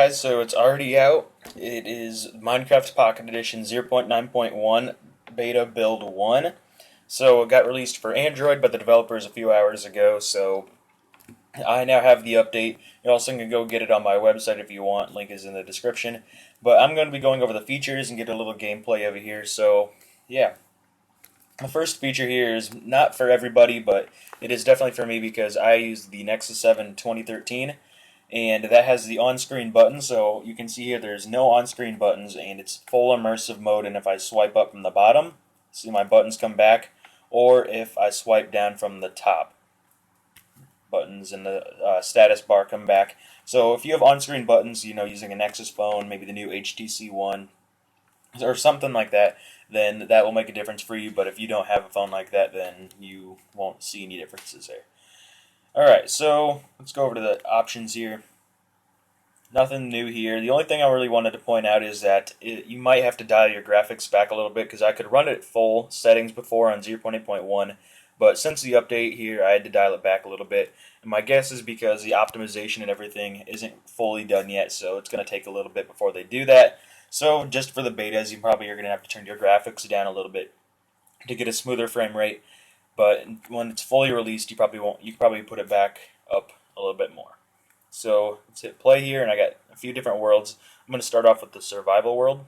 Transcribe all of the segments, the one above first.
guys, so it's already out. It is Minecraft Pocket Edition 0.9.1 Beta Build 1. So it got released for Android by the developers a few hours ago, so I now have the update. You also can go get it on my website if you want. Link is in the description. But I'm going to be going over the features and get a little gameplay over here, so yeah. The first feature here is not for everybody, but it is definitely for me because I use the Nexus 7 2013, and that has the on-screen button. So you can see here there's no on-screen buttons, and it's full immersive mode. And if I swipe up from the bottom, see my buttons come back, or if I swipe down from the top, buttons in the status bar come back. So if you have on-screen buttons, using a Nexus phone, maybe the new HTC One, or something like that, then that will make a difference for you. But if you don't have a phone like that, then you won't see any differences there. Alright, so let's go over to the options here. Nothing new here. The only thing I really wanted to point out is that you might have to dial your graphics back a little bit, because I could run it at full settings before on 0.8.1, but since the update here, I had to dial it back a little bit. And my guess is because the optimization and everything isn't fully done yet, so it's going to take a little bit before they do that. So just for the betas, you probably are going to have to turn your graphics down a little bit to get a smoother frame rate. But when it's fully released, you probably won't. You can probably put it back up a little bit more. So let's hit play here, and I got a few different worlds. I'm going to start off with the survival world.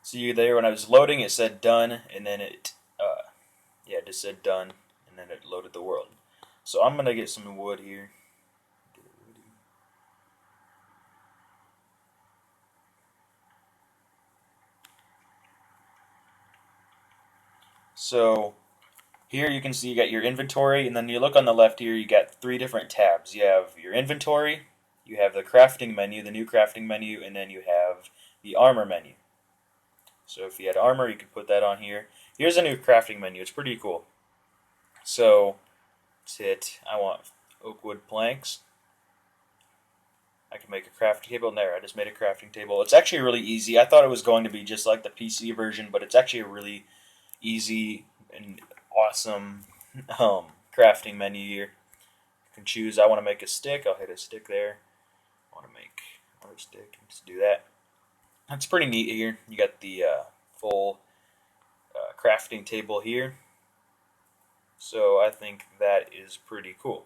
See there, when I was loading, it said done, and then it just said done, and then it loaded the world. So I'm going to get some wood here. So here you can see you got your inventory, and then you look on the left here, you got three different tabs. You have your inventory, you have the crafting menu, the new crafting menu, and then you have the armor menu. So if you had armor, you could put that on here. Here's a new crafting menu. It's pretty cool. So let's hit, I want oak wood planks. I can make a crafting table. And there, I just made a crafting table. It's actually really easy. I thought it was going to be just like the PC version, but it's actually a really easy and awesome crafting menu here. You can choose, I want to make a stick. I'll hit a stick there. I want to make another stick. Let's do that. That's pretty neat here. You got the full crafting table here. So I think that is pretty cool.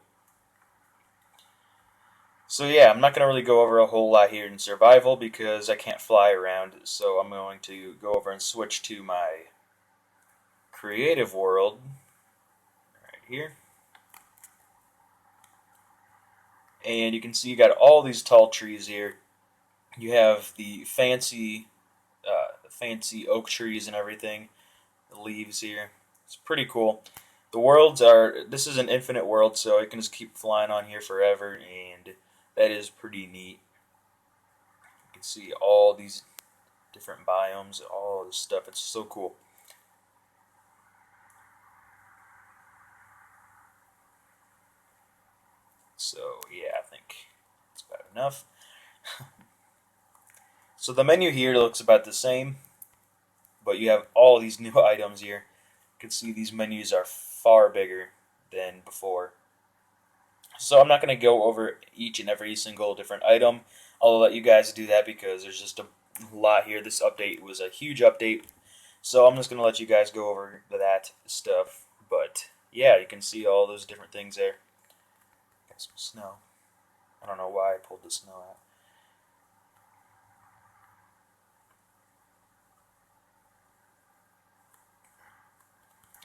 So yeah, I'm not going to really go over a whole lot here in survival because I can't fly around. So I'm going to go over and switch to my creative world right here. And you can see you got all these tall trees here. You have the fancy oak trees and everything. The leaves here. It's pretty cool. The worlds are, this is an infinite world, so I can just keep flying on here forever, and that is pretty neat. You can see all these different biomes, all this stuff. It's so cool. So yeah, I think it's about enough. So the menu here looks about the same, but you have all these new items here. You can see these menus are far bigger than before. So I'm not going to go over each and every single different item. I'll let you guys do that because there's just a lot here. This update was a huge update. So I'm just going to let you guys go over that stuff. But yeah, you can see all those different things there. Got some snow. I don't know why I pulled the snow out.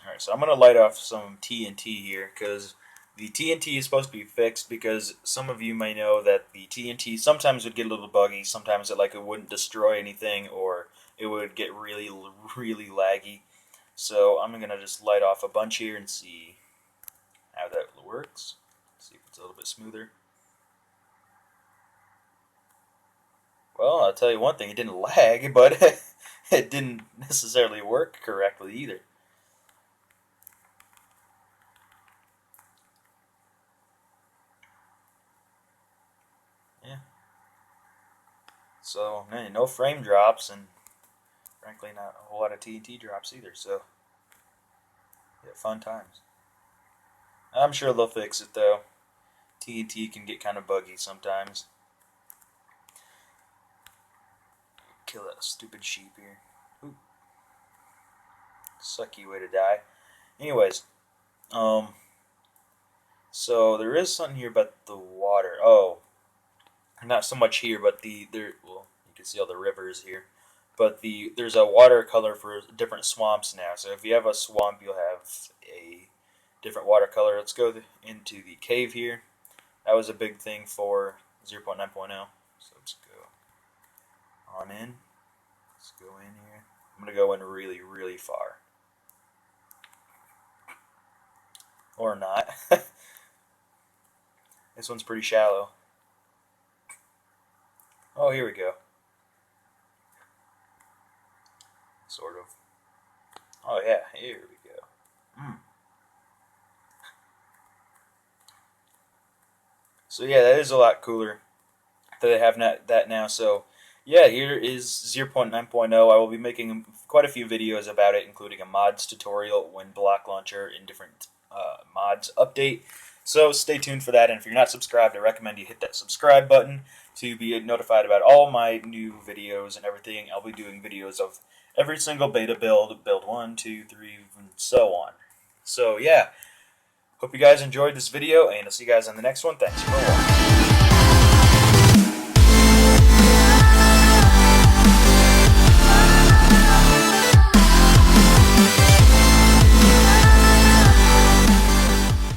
Alright, so I'm going to light off some TNT here because the TNT is supposed to be fixed, because some of you may know that the TNT sometimes would get a little buggy, sometimes it wouldn't destroy anything, or it would get really, really laggy. So I'm going to just light off a bunch here and see how that works. See if it's a little bit smoother. Well, I'll tell you one thing, it didn't lag, but it didn't necessarily work correctly either. Yeah. So, man, no frame drops, and frankly not a whole lot of TNT drops either, so yeah, fun times. I'm sure they'll fix it though. TNT can get kind of buggy sometimes. kill that stupid sheep here. Ooh. Sucky way to die. Anyways, so there is something here about the water. Oh, not so much here, but well, you can see all the rivers here. But there's a watercolor for different swamps now. So if you have a swamp, you'll have a different watercolor. Let's go into the cave here. That was a big thing for 0.9.0. So let's go on in. Let's go in here. I'm going to go in really, really far. Or not. This one's pretty shallow. Oh, here we go. Sort of. Oh yeah, here we go. So yeah, that is a lot cooler that they have that now. So yeah, here is 0.9.0. I will be making quite a few videos about it, including a mods tutorial when Block Launcher and different mods update. So stay tuned for that, and if you're not subscribed, I recommend you hit that subscribe button to be notified about all my new videos and everything. I'll be doing videos of every single beta build 1, 2, 3, and so on. So yeah, hope you guys enjoyed this video, and I'll see you guys on the next one. Thanks for watching.